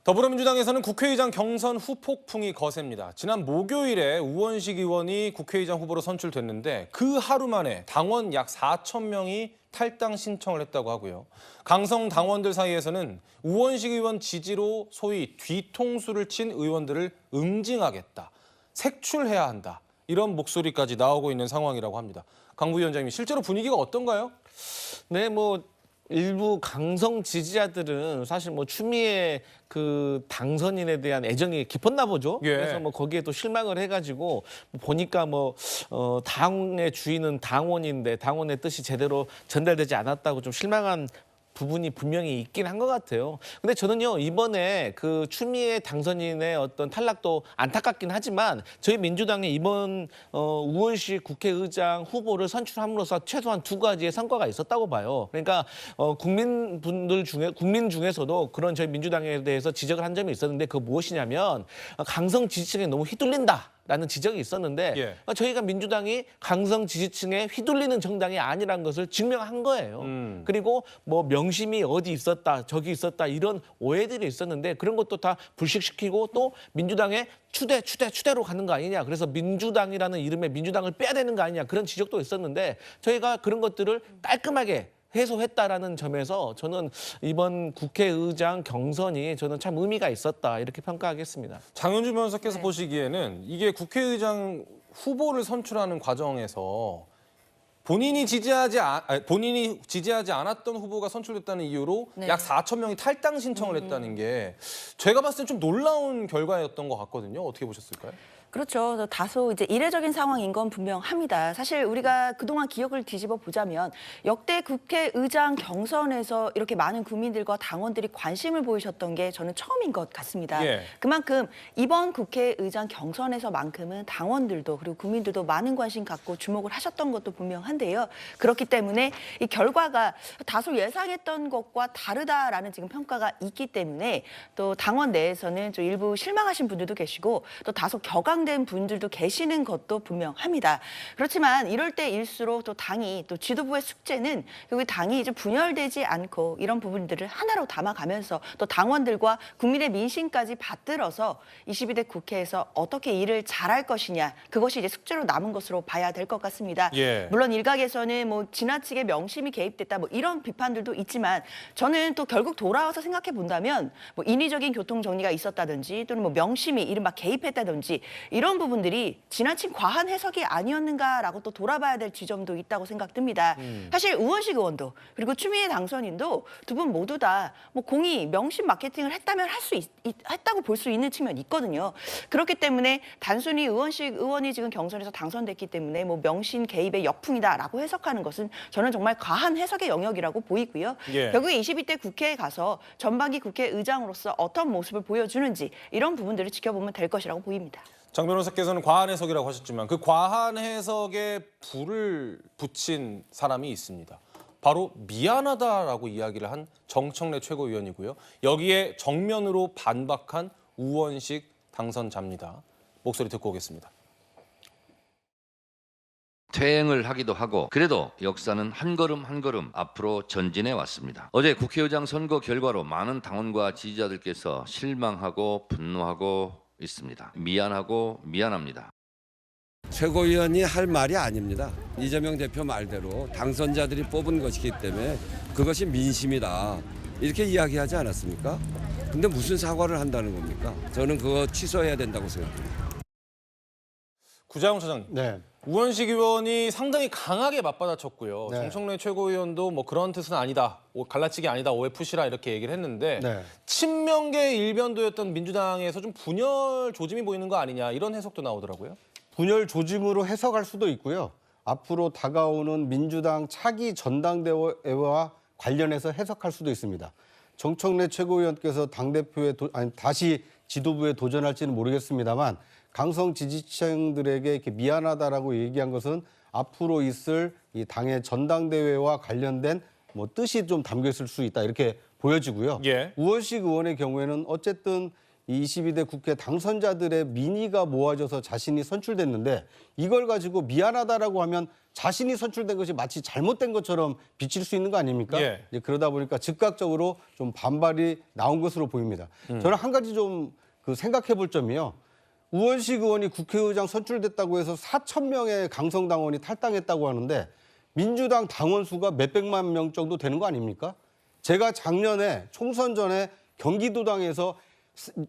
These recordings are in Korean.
더불어민주당에서는 국회의장 경선 후폭풍이 거셉니다. 지난 목요일에 우원식 의원이 국회의장 후보로 선출됐는데 그 하루 만에 당원 약 4천 명이 탈당 신청을 했다고 하고요. 강성 당원들 사이에서는 우원식 의원 지지로 소위 뒤통수를 친 의원들을 응징하겠다, 색출해야 한다, 이런 목소리까지 나오고 있는 상황이라고 합니다. 강 부위원장님, 실제로 분위기가 어떤가요? 네, 일부 강성 지지자들은 사실 추미애 그 당선인에 대한 애정이 깊었나 보죠. 예. 그래서 거기에 또 실망을 해가지고 보니까 당의 주인은 당원인데 당원의 뜻이 제대로 전달되지 않았다고 좀 실망한 부분이 분명히 있긴 한 것 같아요. 근데 저는요, 이번에 그 추미애 당선인의 어떤 탈락도 안타깝긴 하지만 저희 민주당의 이번 우원식 국회의장 후보를 선출함으로써 최소한 두 가지의 성과가 있었다고 봐요. 그러니까 국민 중에서도 그런 저희 민주당에 대해서 지적을 한 점이 있었는데 그 무엇이냐면 강성 지지층에 너무 휘둘린다 라는 지적이 있었는데 예. 저희가 민주당이 강성 지지층에 휘둘리는 정당이 아니라는 것을 증명한 거예요. 그리고 명심이 어디 있었다 저기 있었다 이런 오해들이 있었는데 그런 것도 다 불식시키고 또 민주당의 추대로 가는 거 아니냐. 그래서 민주당이라는 이름에 민주당을 빼야 되는 거 아니냐. 그런 지적도 있었는데 저희가 그런 것들을 깔끔하게 해소했다라는 점에서 저는 이번 국회의장 경선이 저는 참 의미가 있었다 이렇게 평가하겠습니다. 장윤주 변호사께서 보시기에는 이게 국회의장 후보를 선출하는 과정에서 본인이 지지하지 않았던 후보가 선출됐다는 이유로 약 4천 명이 탈당 신청을 했다는 게 제가 봤을 때 좀 놀라운 결과였던 것 같거든요. 어떻게 보셨을까요? 그렇죠. 다소 이제 이례적인 상황인 건 분명합니다. 사실 우리가 그동안 기억을 뒤집어 보자면 역대 국회의장 경선에서 이렇게 많은 국민들과 당원들이 관심을 보이셨던 게 저는 처음인 것 같습니다. 예. 그만큼 이번 국회의장 경선에서만큼은 당원들도 그리고 국민들도 많은 관심 갖고 주목을 하셨던 것도 분명한데요. 그렇기 때문에 이 결과가 다소 예상했던 것과 다르다라는 지금 평가가 있기 때문에 또 당원 내에서는 좀 일부 실망하신 분들도 계시고 또 다소 격앙된 분들도 계시는 것도 분명합니다. 그렇지만 이럴 때일수록 또 당이 또 지도부의 숙제는 결국 당이 이제 분열되지 않고 이런 부분들을 하나로 담아가면서 또 당원들과 국민의 민심까지 받들어서 22대 국회에서 어떻게 일을 잘할 것이냐 그것이 이제 숙제로 남은 것으로 봐야 될 것 같습니다. 예. 물론 일각에서는 지나치게 명심이 개입됐다 이런 비판들도 있지만 저는 또 결국 돌아와서 생각해 본다면 인위적인 교통 정리가 있었다든지 또는 명심이 이른바 개입했다든지 이런 부분들이 지나친 과한 해석이 아니었는가라고 또 돌아봐야 될 지점도 있다고 생각됩니다. 사실 우원식 의원도 그리고 추미애 당선인도 두 분 모두 다 공이 명심 마케팅을 했다면 했다고 볼 수 있는 측면이 있거든요. 그렇기 때문에 단순히 우원식 의원이 지금 경선에서 당선됐기 때문에 명심 개입의 역풍이다라고 해석하는 것은 저는 정말 과한 해석의 영역이라고 보이고요. 예. 결국에 22대 국회에 가서 전반기 국회의장으로서 어떤 모습을 보여주는지 이런 부분들을 지켜보면 될 것이라고 보입니다. 장 변호사께서는 과한 해석이라고 하셨지만 그 과한 해석에 불을 붙인 사람이 있습니다. 바로 미안하다라고 이야기를 한 정청래 최고위원이고요. 여기에 정면으로 반박한 우원식 당선자입니다. 목소리 듣고 오겠습니다. 퇴행을 하기도 하고 그래도 역사는 한 걸음 한 걸음 앞으로 전진해 왔습니다. 어제 국회의장 선거 결과로 많은 당원과 지지자들께서 실망하고 분노하고 있습니다. 미안하고 미안합니다. 최고위원이 할 말이 아닙니다. 이재명 대표 말대로 당선자들이 뽑은 것이기 때문에 그것이 민심이다. 이렇게 이야기하지 않았습니까? 근데 무슨 사과를 한다는 겁니까? 저는 그거 취소해야 된다고 생각합니다. 구자영 차장님. 네. 우원식 의원이 상당히 강하게 맞받아쳤고요. 네. 정청래 최고위원도 그런 뜻은 아니다. 갈라치기 아니다. 오해 푸시라 이렇게 얘기를 했는데 네. 친명계 일변도였던 민주당에서 좀 분열 조짐이 보이는 거 아니냐 이런 해석도 나오더라고요. 분열 조짐으로 해석할 수도 있고요. 앞으로 다가오는 민주당 차기 전당대회와 관련해서 해석할 수도 있습니다. 정청래 최고위원께서 당대표에 다시 지도부에 도전할지는 모르겠습니다만 강성 지지층들에게 이렇게 미안하다라고 얘기한 것은 앞으로 있을 이 당의 전당대회와 관련된 뜻이 좀 담겨 있을 수 있다 이렇게 보여지고요. 예. 우원식 의원의 경우에는 어쨌든 이 22대 국회 당선자들의 민의가 모아져서 자신이 선출됐는데 이걸 가지고 미안하다라고 하면 자신이 선출된 것이 마치 잘못된 것처럼 비칠 수 있는 거 아닙니까? 예. 이제 그러다 보니까 즉각적으로 좀 반발이 나온 것으로 보입니다. 저는 한 가지 좀 생각해 볼 점이요. 우원식 의원이 국회의장 선출됐다고 해서 4천 명의 강성 당원이 탈당했다고 하는데 민주당 당원 수가 몇백만 명 정도 되는 거 아닙니까? 제가 작년에 총선 전에 경기도당에서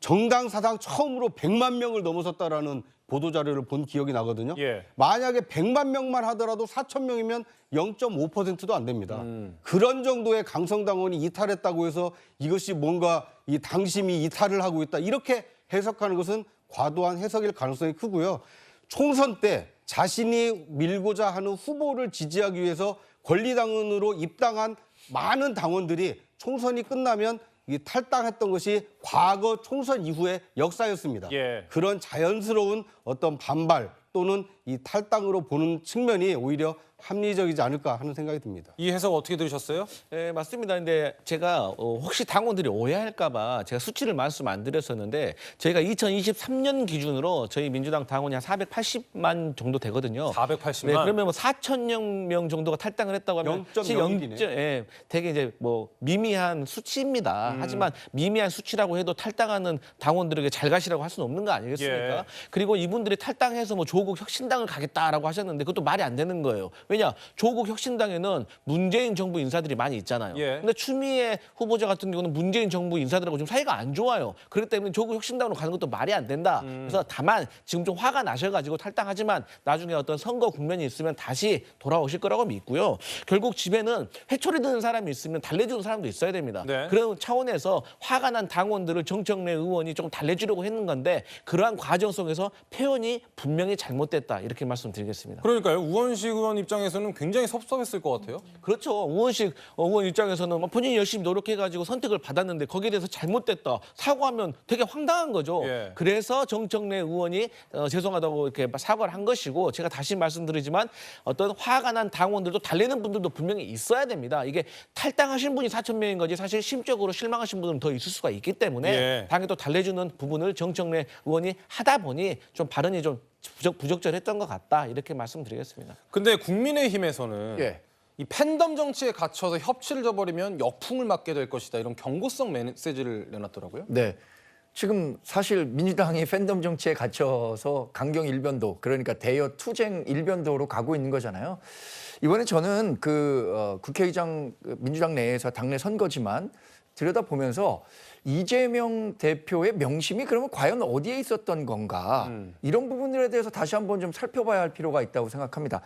정당 사상 처음으로 100만 명을 넘어섰다라는 보도 자료를 본 기억이 나거든요. 예. 만약에 100만 명만 하더라도 4천 명이면 0.5%도 안 됩니다. 그런 정도의 강성 당원이 이탈했다고 해서 이것이 뭔가 이 당심이 이탈을 하고 있다 이렇게 해석하는 것은 과도한 해석일 가능성이 크고요. 총선 때 자신이 밀고자 하는 후보를 지지하기 위해서 권리당원으로 입당한 많은 당원들이 총선이 끝나면 이 탈당했던 것이 과거 총선 이후의 역사였습니다. 예. 그런 자연스러운 어떤 반발 또는 이 탈당으로 보는 측면이 오히려 합리적이지 않을까 하는 생각이 듭니다. 이 해석 어떻게 들으셨어요? 네, 맞습니다. 근데 제가 혹시 당원들이 오해할까봐 제가 수치를 말씀 안 드렸었는데 저희가 2023년 기준으로 저희 민주당 당원이 한 480만 정도 되거든요. 480만? 네, 그러면 뭐 4천여 명 정도가 탈당을 했다고 하면 0.01 이네. 예, 되게 이제 뭐 미미한 수치입니다. 하지만 미미한 수치라고 해도 탈당하는 당원들에게 잘 가시라고 할 수는 없는 거 아니겠습니까? 예. 그리고 이분들이 탈당해서 뭐 조국 혁신당을 가겠다라고 하셨는데 그것도 말이 안 되는 거예요. 왜냐? 조국 혁신당에는 문재인 정부 인사들이 많이 있잖아요. 예. 근데 추미애 후보자 같은 경우는 문재인 정부 인사들하고 좀 사이가 안 좋아요. 그렇기 때문에 조국 혁신당으로 가는 것도 말이 안 된다. 그래서 다만 지금 좀 화가 나셔가지고 탈당하지만 나중에 어떤 선거 국면이 있으면 다시 돌아오실 거라고 믿고요. 결국 집에는 회초리 드는 사람이 있으면 달래주는 사람도 있어야 됩니다. 네. 그런 차원에서 화가 난 당원들을 정청래 의원이 조금 달래주려고 했는 건데 그러한 과정 속에서 표현이 분명히 잘못됐다. 이렇게 말씀드리겠습니다. 그러니까요. 우원식 의원 입장에서는 굉장히 섭섭했을 것 같아요. 그렇죠. 우원식 의원 입장에서는 본인이 열심히 노력해가지고 선택을 받았는데 거기에 대해서 잘못됐다. 사과하면 되게 황당한 거죠. 예. 그래서 정청래 의원이 죄송하다고 이렇게 사과를 한 것이고 제가 다시 말씀드리지만 어떤 화가 난 당원들도 달래는 분들도 분명히 있어야 됩니다. 이게 탈당하신 분이 4천 명인 거지 사실 심적으로 실망하신 분들은 더 있을 수가 있기 때문에 예. 당에 또 달래주는 부분을 정청래 의원이 하다 보니 좀 발언이 좀 부적절했던 것 같다. 이렇게 말씀드리겠습니다. 근데 국민의힘에서는 예. 이 팬덤 정치에 갇혀서 협치를 저버리면 역풍을 맞게 될 것이다. 이런 경고성 메시지를 내놨더라고요. 네. 지금 사실 민주당이 팬덤 정치에 갇혀서 강경 일변도 그러니까 대여 투쟁 일변도로 가고 있는 거잖아요. 이번에 저는 국회의장 민주당 내에서 당내 선거지만 들여다보면서 이재명 대표의 명심이 그러면 과연 어디에 있었던 건가 이런 부분들에 대해서 다시 한번 좀 살펴봐야 할 필요가 있다고 생각합니다.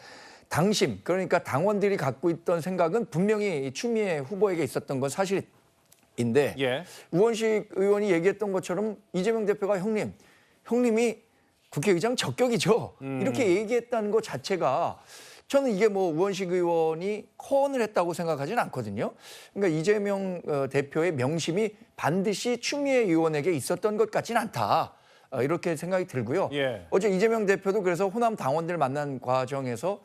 당심 그러니까 당원들이 갖고 있던 생각은 분명히 추미애 후보에게 있었던 건 사실인데 예. 우원식 의원이 얘기했던 것처럼 이재명 대표가 형님이 국회의장 적격이죠. 이렇게 얘기했다는 것 자체가 저는 이게 뭐 우원식 의원이 허언을 했다고 생각하지는 않거든요. 그러니까 이재명 대표의 명심이 반드시 추미애 의원에게 있었던 것 같지는 않다. 이렇게 생각이 들고요. 예. 어제 이재명 대표도 그래서 호남 당원들 만난 과정에서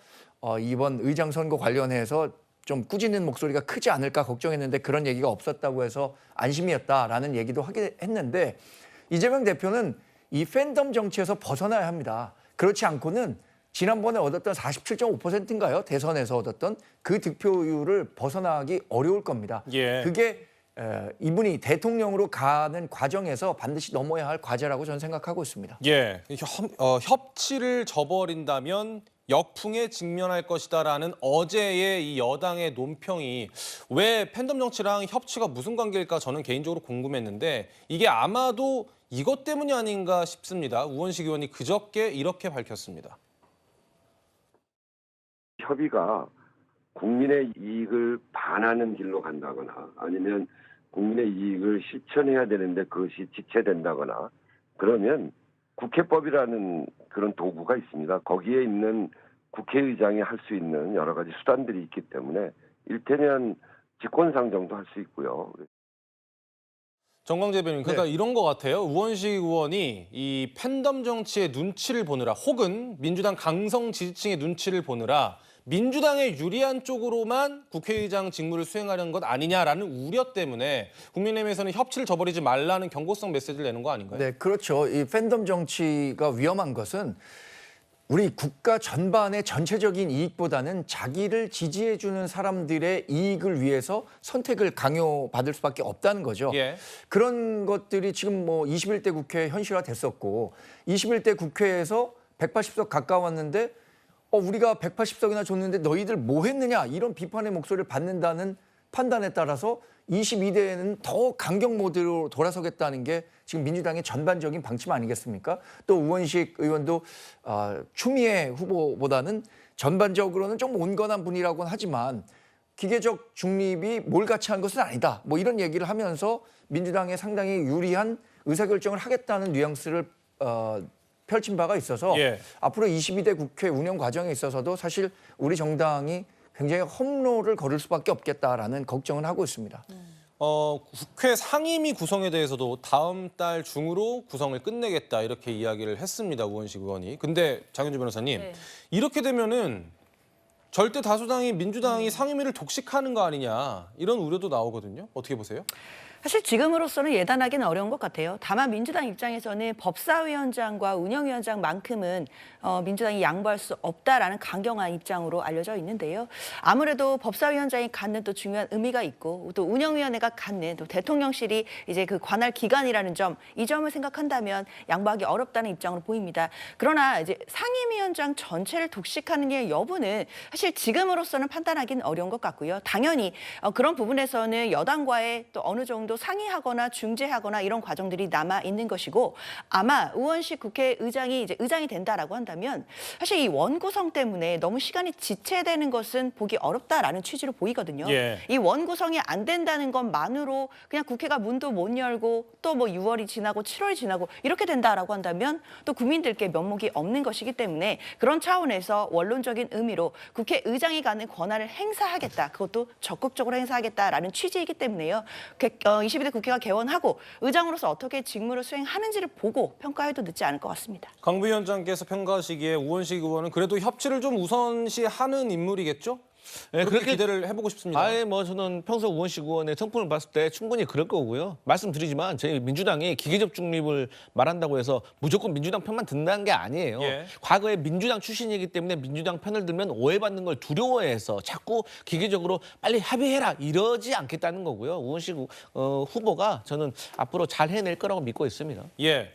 이번 의장 선거 관련해서 좀 꾸짖는 목소리가 크지 않을까 걱정했는데 그런 얘기가 없었다고 해서 안심이었다라는 얘기도 하게 했는데 이재명 대표는 이 팬덤 정치에서 벗어나야 합니다. 그렇지 않고는 지난번에 얻었던 47.5%인가요? 대선에서 얻었던 그 득표율을 벗어나기 어려울 겁니다. 예. 그게 이분이 대통령으로 가는 과정에서 반드시 넘어야 할 과제라고 저는 생각하고 있습니다. 예. 협치를 저버린다면 역풍에 직면할 것이다라는 어제의 이 여당의 논평이 왜 팬덤 정치랑 협치가 무슨 관계일까 저는 개인적으로 궁금했는데 이게 아마도 이것 때문이 아닌가 싶습니다. 우원식 의원이 그저께 이렇게 밝혔습니다. 협의가 국민의 이익을 반하는 길로 간다거나 아니면 국민의 이익을 실천해야 되는데 그것이 지체된다거나 그러면 국회법이라는 그런 도구가 있습니다. 거기에 있는 국회의장이 할 수 있는 여러 가지 수단들이 있기 때문에 일테면 직권상 정도 할 수 있고요. 정광재 변호사님, 그러니까 이런 것 같아요. 우원식 의원이 이 팬덤 정치의 눈치를 보느라 혹은 민주당 강성 지지층의 눈치를 보느라 민주당에 유리한 쪽으로만 국회의장 직무를 수행하려는 것 아니냐라는 우려 때문에 국민의힘에서는 협치를 저버리지 말라는 경고성 메시지를 내는 거 아닌가요? 네, 그렇죠. 이 팬덤 정치가 위험한 것은 우리 국가 전반의 전체적인 이익보다는 자기를 지지해주는 사람들의 이익을 위해서 선택을 강요받을 수밖에 없다는 거죠. 예. 그런 것들이 지금 뭐 21대 국회 현실화됐었고 21대 국회에서 180석 가까웠는데 우리가 180석이나 줬는데 너희들 뭐 했느냐 이런 비판의 목소리를 받는다는 판단에 따라서 22대에는 더 강경 모드로 돌아서겠다는 게 지금 민주당의 전반적인 방침 아니겠습니까? 또 우원식 의원도 추미애 후보보다는 전반적으로는 좀 온건한 분이라고는 하지만 기계적 중립이 몰같이한 것은 아니다. 뭐 이런 얘기를 하면서 민주당에 상당히 유리한 의사결정을 하겠다는 뉘앙스를 펼친 바가 있어서 예. 앞으로 22대 국회 운영 과정에 있어서도 사실 우리 정당이 굉장히 험로를 걸을 수밖에 없겠다라는 걱정을 하고 있습니다. 국회 상임위 구성에 대해서도 다음 달 중으로 구성을 끝내겠다 이렇게 이야기를 했습니다. 우원식 의원이. 근데 장현주 변호사님, 네. 이렇게 되면은 절대 다수당이 민주당이 상임위를 독식하는 거 아니냐 이런 우려도 나오거든요. 어떻게 보세요? 사실 지금으로서는 예단하기는 어려운 것 같아요. 다만 민주당 입장에서는 법사위원장과 운영위원장만큼은 민주당이 양보할 수 없다라는 강경한 입장으로 알려져 있는데요. 아무래도 법사위원장이 갖는 또 중요한 의미가 있고 또 운영위원회가 갖는 또 대통령실이 이제 그 관할 기관이라는 점, 이 점을 생각한다면 양보하기 어렵다는 입장으로 보입니다. 그러나 이제 상임위원장 전체를 독식하는 게 여부는 사실 지금으로서는 판단하기는 어려운 것 같고요. 당연히 그런 부분에서는 여당과의 또 어느 정도 상의하거나 중재하거나 이런 과정들이 남아 있는 것이고, 아마 우원식 국회의장이 이제 의장이 된다라고 한다면 사실 이 원구성 때문에 너무 시간이 지체되는 것은 보기 어렵다라는 취지로 보이거든요. 예. 이 원구성이 안 된다는 것만으로 그냥 국회가 문도 못 열고 또 뭐 6월이 지나고 7월이 지나고 이렇게 된다라고 한다면 또 국민들께 면목이 없는 것이기 때문에 그런 차원에서 원론적인 의미로 국회의장이 갖는 권한을 행사하겠다. 그것도 적극적으로 행사하겠다라는 취지이기 때문에요. 22대 국회가 개원하고 의장으로서 어떻게 직무를 수행하는지를 보고 평가해도 늦지 않을 것 같습니다. 강 부위원장께서 평가하시기에 우원식 의원은 그래도 협치를 좀 우선시하는 인물이겠죠? 네, 그렇게 기대를 해보고 싶습니다. 아예 뭐 저는 평소 우원식 의원의 성품을 봤을 때 충분히 그럴 거고요. 말씀드리지만 저희 민주당이 기계적 중립을 말한다고 해서 무조건 민주당 편만 든다는 게 아니에요. 예. 과거에 민주당 출신이기 때문에 민주당 편을 들면 오해받는 걸 두려워해서 자꾸 기계적으로 빨리 합의해라 이러지 않겠다는 거고요. 우원식 후보가 저는 앞으로 잘 해낼 거라고 믿고 있습니다. 예.